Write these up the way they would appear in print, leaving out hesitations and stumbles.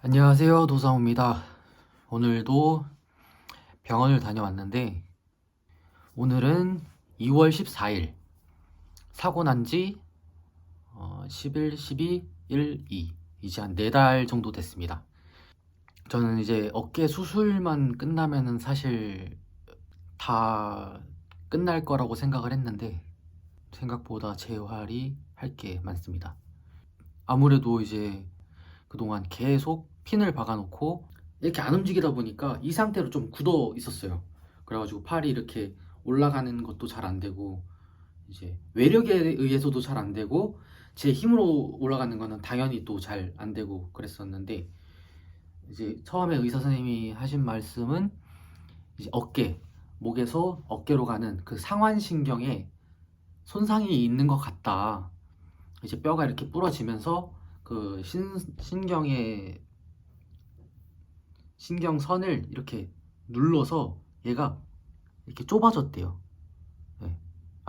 안녕하세요, 도사오입니다. 오늘도 병원을 다녀왔는데 오늘은 2월 14일 사고 난지 10일, 12, 1, 2 이제 한 4달 정도 됐습니다. 저는 이제 어깨 수술만 끝나면은 사실 다 끝날 거라고 생각을 했는데 생각보다 재활이 할 게 많습니다. 아무래도 이제 그동안 계속 핀을 박아놓고 이렇게 안 움직이다 보니까 이 상태로 좀 굳어 있었어요. 그래가지고 팔이 이렇게 올라가는 것도 잘 안 되고 이제 외력에 의해서도 잘 안 되고 제 힘으로 올라가는 거는 당연히 또 잘 안 되고 그랬었는데 이제 처음에 의사 선생님이 하신 말씀은 이제 어깨, 목에서 어깨로 가는 그 상완신경에 손상이 있는 것 같다. 이제 뼈가 이렇게 부러지면서 그 신경의 신경선을 이렇게 눌러서 얘가 이렇게 좁아졌대요. 네.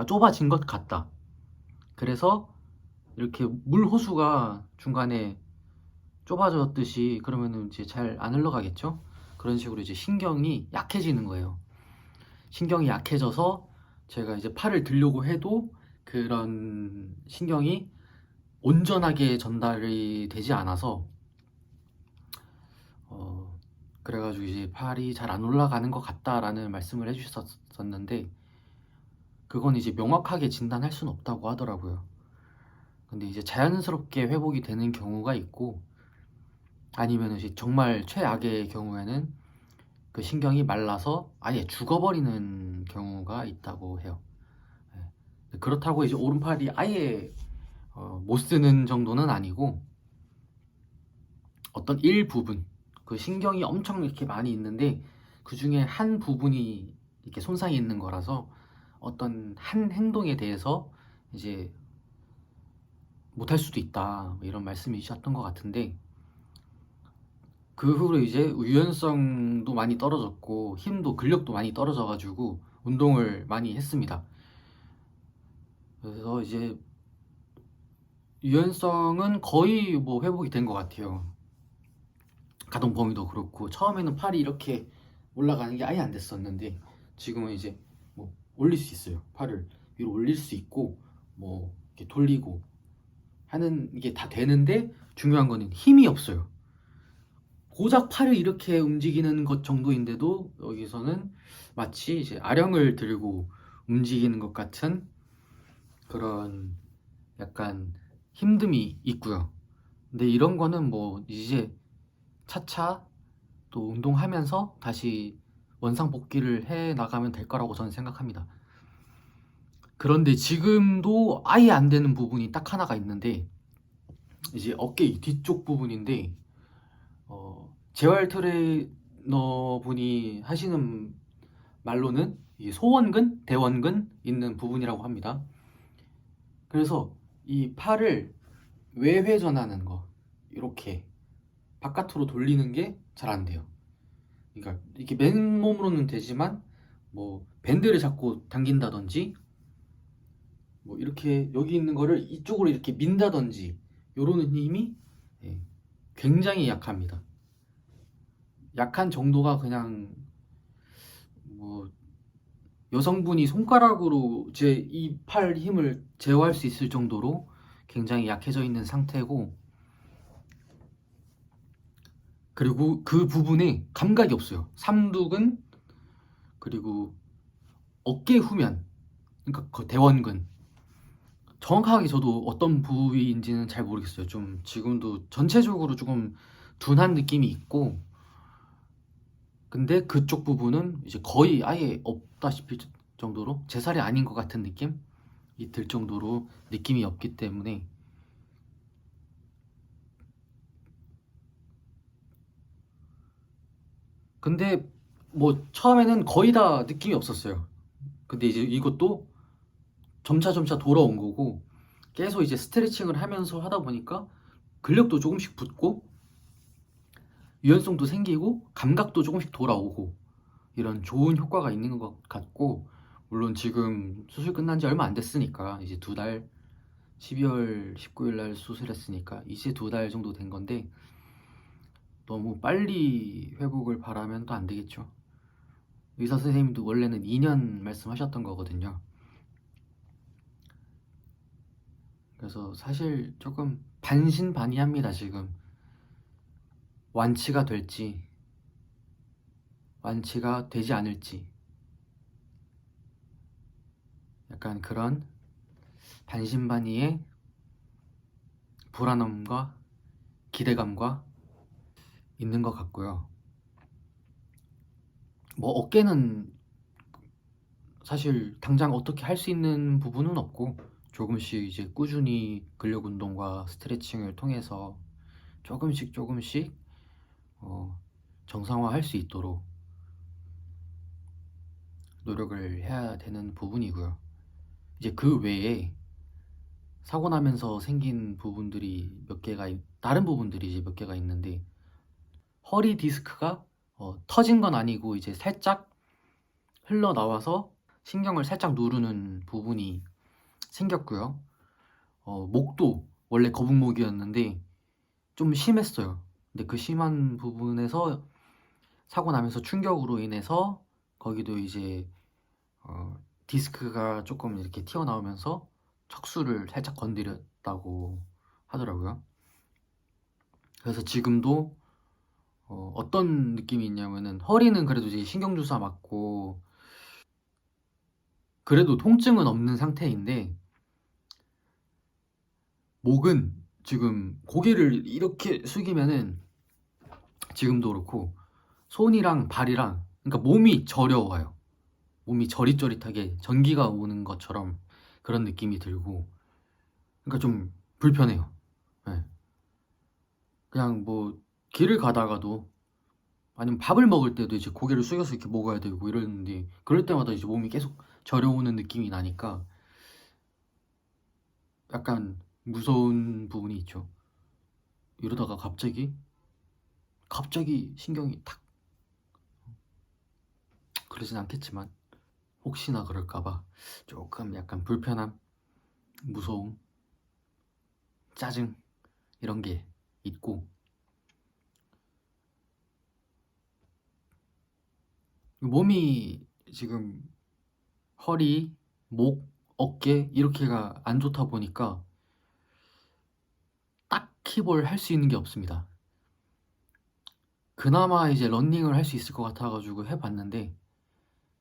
좁아진 것 같다. 그래서 이렇게 물 호수가 중간에 좁아졌듯이 그러면은 이제 잘 안 흘러가겠죠? 그런 식으로 이제 신경이 약해지는 거예요. 신경이 약해져서 제가 이제 팔을 들려고 해도 그런 신경이 온전하게 전달이 되지 않아서 그래가지고 이제 팔이 잘 안 올라가는 것 같다라는 말씀을 해주셨었는데 그건 이제 명확하게 진단할 수는 없다고 하더라고요. 근데 이제 자연스럽게 회복이 되는 경우가 있고 아니면 이제 정말 최악의 경우에는 그 신경이 말라서 아예 죽어버리는 경우가 있다고 해요. 네. 그렇다고 이제 오른팔이 아예 못 쓰는 정도는 아니고 어떤 일부분 그 신경이 엄청 이렇게 많이 있는데 그 중에 한 부분이 이렇게 손상이 있는 거라서 어떤 한 행동에 대해서 이제 못할 수도 있다 뭐 이런 말씀이셨던 것 같은데 그 후로 이제 유연성도 많이 떨어졌고 힘도 근력도 많이 떨어져 가지고 운동을 많이 했습니다. 그래서 이제 유연성은 거의 뭐 회복이 된 것 같아요. 가동 범위도 그렇고 처음에는 팔이 이렇게 올라가는 게 아예 안 됐었는데 지금은 이제 뭐 올릴 수 있어요. 팔을 위로 올릴 수 있고 뭐 이렇게 돌리고 하는 게 다 되는데 중요한 거는 힘이 없어요. 고작 팔을 이렇게 움직이는 것 정도인데도 여기서는 마치 이제 아령을 들고 움직이는 것 같은 그런 약간 힘듦이 있고요. 근데 이런 거는 뭐 이제 차차 또 운동하면서 다시 원상복귀를 해 나가면 될 거라고 저는 생각합니다. 그런데 지금도 아예 안 되는 부분이 딱 하나가 있는데 이제 어깨 뒤쪽 부분인데 재활 트레이너 분이 하시는 말로는 이 소원근, 대원근 있는 부분이라고 합니다. 그래서 이 팔을 외회전하는 거 이렇게 바깥으로 돌리는 게 잘 안 돼요. 그러니까 이렇게 맨몸으로는 되지만 뭐 밴드를 잡고 당긴다든지 뭐 이렇게 여기 있는 거를 이쪽으로 이렇게 민다든지 요런 힘이 예, 굉장히 약합니다. 약한 정도가 그냥 뭐 여성분이 손가락으로 제 이 팔 힘을 제어할 수 있을 정도로 굉장히 약해져 있는 상태고 그리고 그 부분에 감각이 없어요. 삼두근 그리고 어깨 후면 그러니까 그 대원근 정확하게 저도 어떤 부위인지는 잘 모르겠어요. 좀 지금도 전체적으로 조금 둔한 느낌이 있고 근데 그쪽 부분은 이제 거의 아예 없다시피 정도로 제 살이 아닌 것 같은 느낌이 들 정도로 느낌이 없기 때문에 근데 뭐 처음에는 거의 다 느낌이 없었어요. 근데 이제 이것도 점차 돌아온 거고 계속 이제 스트레칭을 하면서 하다 보니까 근력도 조금씩 붙고 유연성도 생기고 감각도 조금씩 돌아오고 이런 좋은 효과가 있는 것 같고 물론 지금 수술 끝난 지 얼마 안 됐으니까 이제 2달 12월 19일 날 수술했으니까 이제 2달 정도 된 건데 너무 빨리 회복을 바라면 또 안 되겠죠. 의사 선생님도 원래는 2년 말씀하셨던 거거든요. 그래서 사실 조금 반신반의합니다, 지금. 완치가 될지, 완치가 되지 않을지. 약간 그런 반신반의의 불안함과 기대감과 있는 것 같고요. 뭐 어깨는 사실 당장 어떻게 할 수 있는 부분은 없고 조금씩 이제 꾸준히 근력 운동과 스트레칭을 통해서 조금씩 정상화할 수 있도록 노력을 해야 되는 부분이고요. 이제 그 외에 사고 나면서 생긴 부분들이 몇 개가 다른 부분들이 이제 몇 개가 있는데 허리 디스크가 터진 건 아니고 이제 살짝 흘러나와서 신경을 살짝 누르는 부분이 생겼고요. 목도 원래 거북목이었는데 좀 심했어요. 근데 그 심한 부분에서 사고 나면서 충격으로 인해서 거기도 이제 디스크가 조금 이렇게 튀어나오면서 척수를 살짝 건드렸다고 하더라고요. 그래서 지금도 어떤 느낌이 있냐면은 허리는 그래도 이제 신경주사 맞고 그래도 통증은 없는 상태인데 목은 지금 고개를 이렇게 숙이면은 지금도 그렇고 손이랑 발이랑 그러니까 몸이 저려와요. 몸이 저릿저릿하게 전기가 오는 것처럼 그런 느낌이 들고 그러니까 좀 불편해요. 네. 그냥 뭐 길을 가다가도 아니면 밥을 먹을 때도 이제 고개를 숙여서 이렇게 먹어야 되고 이러는데 그럴 때마다 이제 몸이 계속 저려오는 느낌이 나니까 약간 무서운 부분이 있죠. 이러다가 갑자기 신경이 탁 그러진 않겠지만 혹시나 그럴까봐 조금 약간 불편함, 무서움, 짜증 이런 게 있고 몸이 지금 허리, 목, 어깨 이렇게가 안 좋다 보니까 딱히 뭘 할 수 있는 게 없습니다. 그나마 이제 러닝을 할 수 있을 것 같아가지고 해봤는데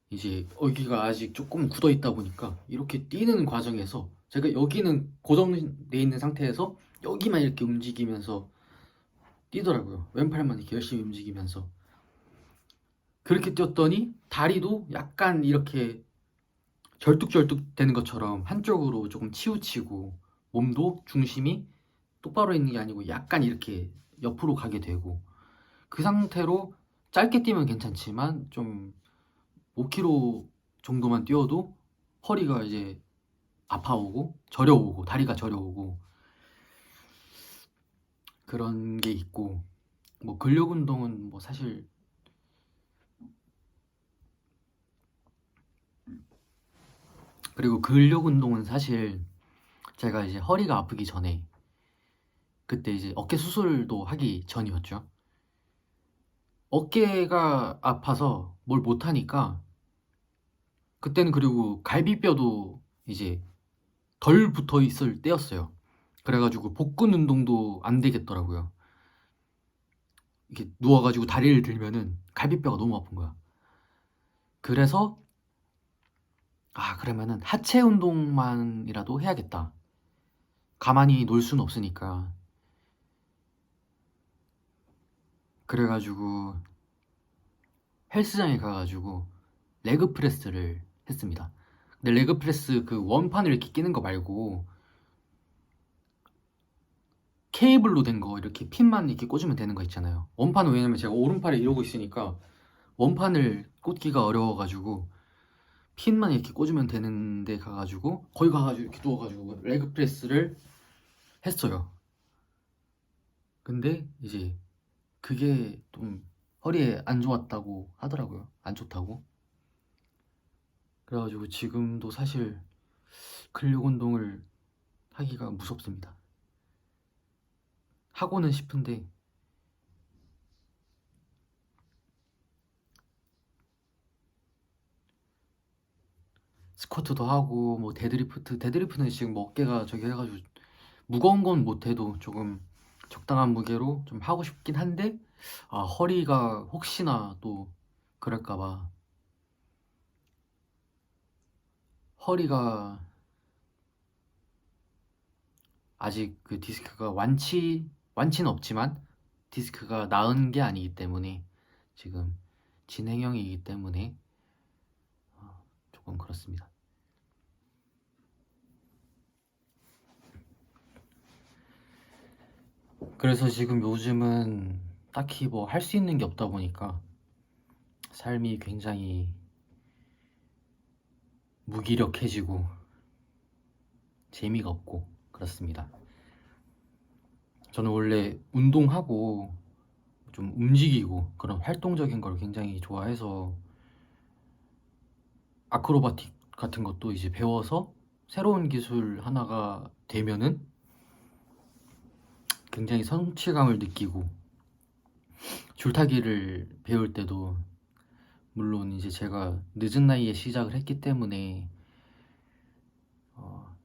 이제 여기가 아직 조금 굳어 있다 보니까 이렇게 뛰는 과정에서 제가 여기는 고정돼 있는 상태에서 여기만 이렇게 움직이면서 뛰더라고요. 왼팔만 이렇게 열심히 움직이면서 그렇게 뛰었더니 다리도 약간 이렇게 절뚝절뚝 되는 것처럼 한쪽으로 조금 치우치고 몸도 중심이 똑바로 있는 게 아니고 약간 이렇게 옆으로 가게 되고 그 상태로 짧게 뛰면 괜찮지만 좀 5km 정도만 뛰어도 허리가 이제 아파오고 저려오고 다리가 저려오고 그런 게 있고 뭐 근력 운동은 뭐 사실 그리고 근력 운동은 사실 제가 이제 허리가 아프기 전에 그때 이제 어깨 수술도 하기 전이었죠. 어깨가 아파서 뭘 못하니까 그때는 그리고 갈비뼈도 이제 덜 붙어 있을 때였어요. 그래가지고 복근 운동도 안 되겠더라고요. 이렇게 누워가지고 다리를 들면은 갈비뼈가 너무 아픈 거야. 그래서 그러면은 하체 운동만이라도 해야겠다. 가만히 놀 수는 없으니까. 그래가지고 헬스장에 가가지고 레그 프레스를 했습니다. 근데 레그 프레스 그 원판을 이렇게 끼는 거 말고 케이블로 된 거 이렇게 핀만 이렇게 꽂으면 되는 거 있잖아요. 원판은 왜냐면 제가 오른팔에 이러고 있으니까 원판을 꽂기가 어려워가지고 핀만 이렇게 꽂으면 되는데 가가지고 거기 가가지고 이렇게 누워가지고 레그 프레스를 했어요. 근데 이제 그게 좀 허리에 안 좋았다고 하더라고요. 안 좋다고. 그래가지고 지금도 사실 근력 운동을 하기가 무섭습니다. 하고는 싶은데 스쿼트도 하고 뭐 데드리프트는 지금 뭐 어깨가 저기 해가지고 무거운 건 못해도 조금 적당한 무게로 좀 하고 싶긴 한데 허리가 혹시나 또 그럴까봐 허리가 아직 그 디스크가 완치는 없지만 디스크가 나은 게 아니기 때문에 지금 진행형이기 때문에 조금 그렇습니다. 그래서 지금 요즘은 딱히 뭐 할 수 있는 게 없다 보니까 삶이 굉장히 무기력해지고 재미가 없고 그렇습니다. 저는 원래 운동하고 좀 움직이고 그런 활동적인 걸 굉장히 좋아해서 아크로바틱 같은 것도 이제 배워서 새로운 기술 하나가 되면은 굉장히 성취감을 느끼고, 줄타기를 배울 때도 물론 이제 제가 늦은 나이에 시작을 했기 때문에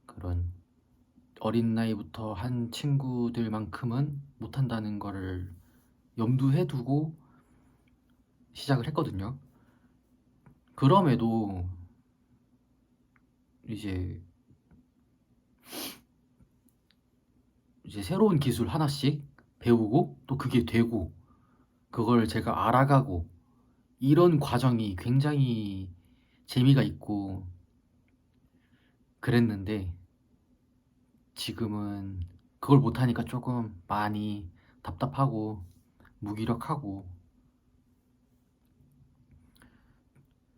그런 어린 나이부터 한 친구들만큼은 못한다는 거를 염두에 두고 시작을 했거든요. 그럼에도 이제 새로운 기술 하나씩 배우고 또 그게 되고 그걸 제가 알아가고 이런 과정이 굉장히 재미가 있고 그랬는데 지금은 그걸 못하니까 조금 많이 답답하고 무기력하고,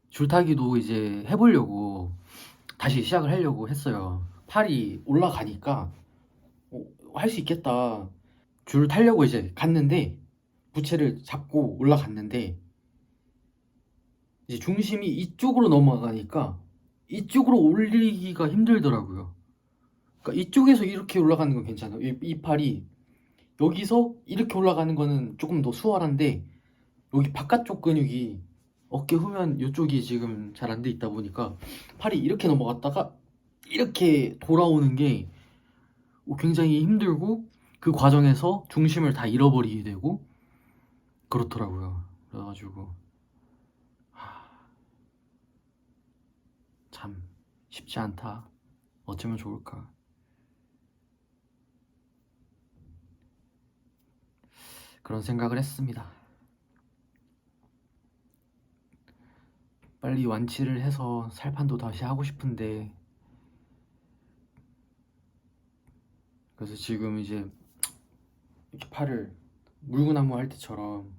줄타기도 이제 해보려고 다시 시작을 하려고 했어요. 팔이 올라가니까 할 수 있겠다. 줄 타려고 이제 갔는데 부채를 잡고 올라갔는데 이제 중심이 이쪽으로 넘어가니까 이쪽으로 올리기가 힘들더라고요. 그러니까 이쪽에서 이렇게 올라가는 건 괜찮아요. 이 팔이 여기서 이렇게 올라가는 거는 조금 더 수월한데 여기 바깥쪽 근육이 어깨 후면 이쪽이 지금 잘 안 돼 있다 보니까 팔이 이렇게 넘어갔다가 이렇게 돌아오는 게 굉장히 힘들고 그 과정에서 중심을 다 잃어버리게 되고 그렇더라고요. 그래가지고 참 쉽지 않다. 어쩌면 좋을까. 그런 생각을 했습니다. 빨리 완치를 해서 살판도 다시 하고 싶은데, 그래서 지금 이제 이렇게 팔을 물구나무 할 때처럼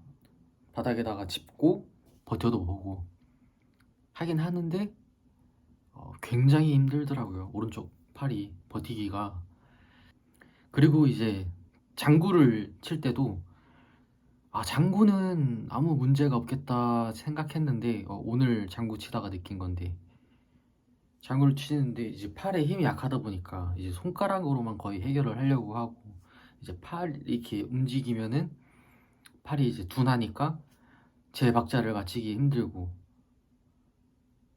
바닥에다가 짚고 버텨도 보고 하긴 하는데 굉장히 힘들더라고요. 오른쪽 팔이 버티기가. 그리고 이제 장구를 칠 때도 장구는 아무 문제가 없겠다 생각했는데 오늘 장구 치다가 느낀 건데, 장구를 치는데 이제 팔에 힘이 약하다 보니까 이제 손가락으로만 거의 해결을 하려고 하고, 이제 팔 이렇게 움직이면은 팔이 이제 둔하니까 제 박자를 맞추기 힘들고,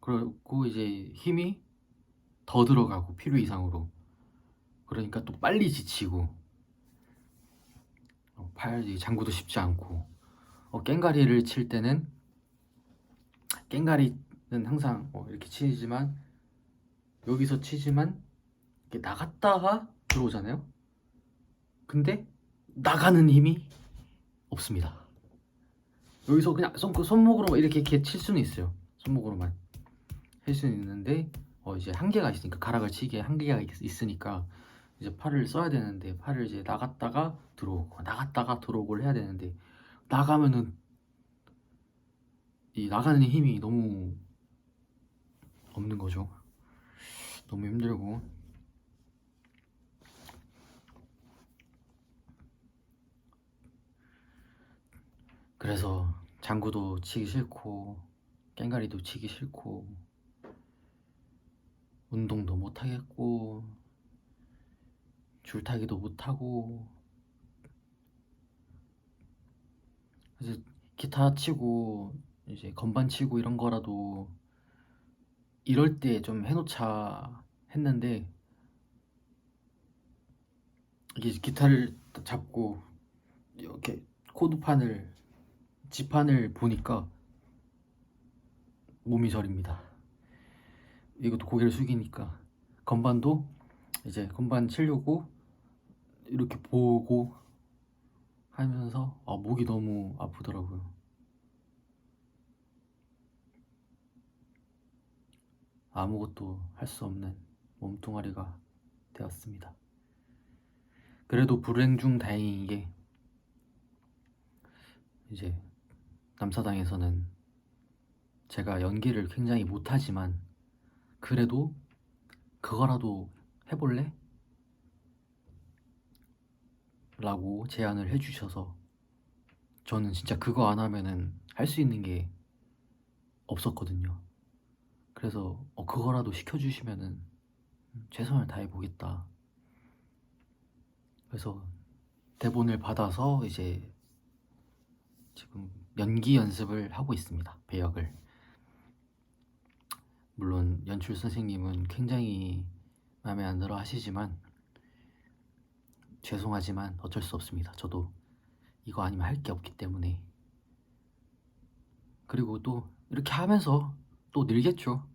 그리고 이제 힘이 더 들어가고 필요 이상으로, 그러니까 또 빨리 지치고 팔 장구도 쉽지 않고, 깽가리를 칠 때는 깽가리는 항상 이렇게 치지만 여기서 치지만 이렇게 나갔다가 들어오잖아요. 근데 나가는 힘이 없습니다. 여기서 그냥 손목으로 이렇게 칠 수는 있어요. 손목으로만 할 수는 있는데 이제 한계가 있으니까, 가락을 치기에 한계가 있으니까 이제 팔을 써야 되는데, 팔을 이제 나갔다가 들어오고 나갔다가 들어오고를 해야 되는데, 나가면은 이 나가는 힘이 너무 없는 거죠. 너무 힘들고. 그래서 장구도 치기 싫고 깽가리도 치기 싫고 운동도 못 하겠고 줄타기도 못 하고, 그래서 기타 치고 이제 건반 치고 이런 거라도 이럴 때 좀 해놓자 했는데 이게 기타를 잡고 이렇게 코드판을 지판을 보니까 몸이 저립니다. 이것도 고개를 숙이니까 건반도 이제 건반 치려고 이렇게 보고 하면서 목이 너무 아프더라고요. 아무것도 할 수 없는 몸뚱아리가 되었습니다. 그래도 불행 중 다행인 게 이제 남사당에서는 제가 연기를 굉장히 못하지만 그래도 그거라도 해볼래? 라고 제안을 해주셔서 저는 진짜 그거 안 하면은 할 수 있는 게 없었거든요. 그래서 그거라도 시켜주시면은 최선을 다해보겠다. 그래서 대본을 받아서 이제 지금 연기 연습을 하고 있습니다. 배역을. 물론 연출 선생님은 굉장히 마음에 안 들어 하시지만 죄송하지만 어쩔 수 없습니다. 저도 이거 아니면 할 게 없기 때문에. 그리고 또 이렇게 하면서 또 늘겠죠.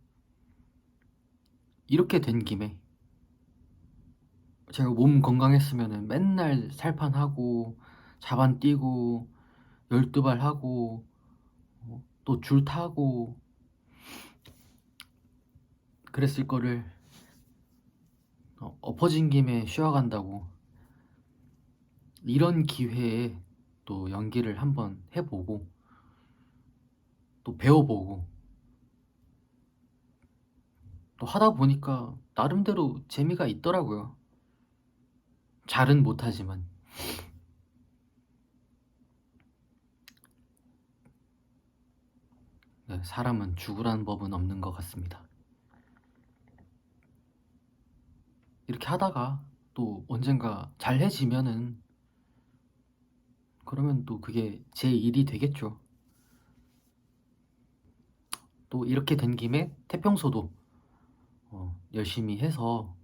이렇게 된 김에 제가 몸 건강했으면 맨날 살판하고 자반 뛰고 12발 하고 또 줄 타고 그랬을 거를 엎어진 김에 쉬어간다고 이런 기회에 또 연기를 한번 해보고 또 배워보고 또 하다 보니까 나름대로 재미가 있더라고요. 잘은 못하지만. 네, 사람은 죽으라는 법은 없는 것 같습니다. 이렇게 하다가 또 언젠가 잘해지면은 그러면 또 그게 제 일이 되겠죠. 또 이렇게 된 김에 태평소도 열심히 해서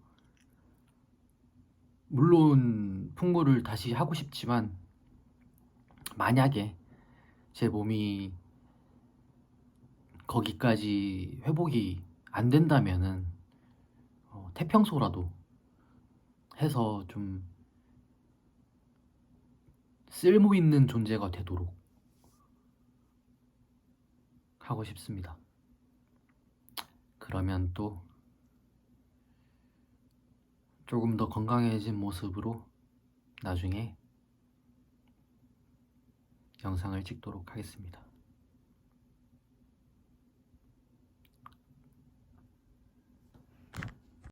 물론 풍물을 다시 하고 싶지만 만약에 제 몸이 거기까지 회복이 안 된다면은 태평소라도 해서 좀 쓸모 있는 존재가 되도록 하고 싶습니다. 그러면 또 조금 더 건강해진 모습으로 나중에 영상을 찍도록 하겠습니다.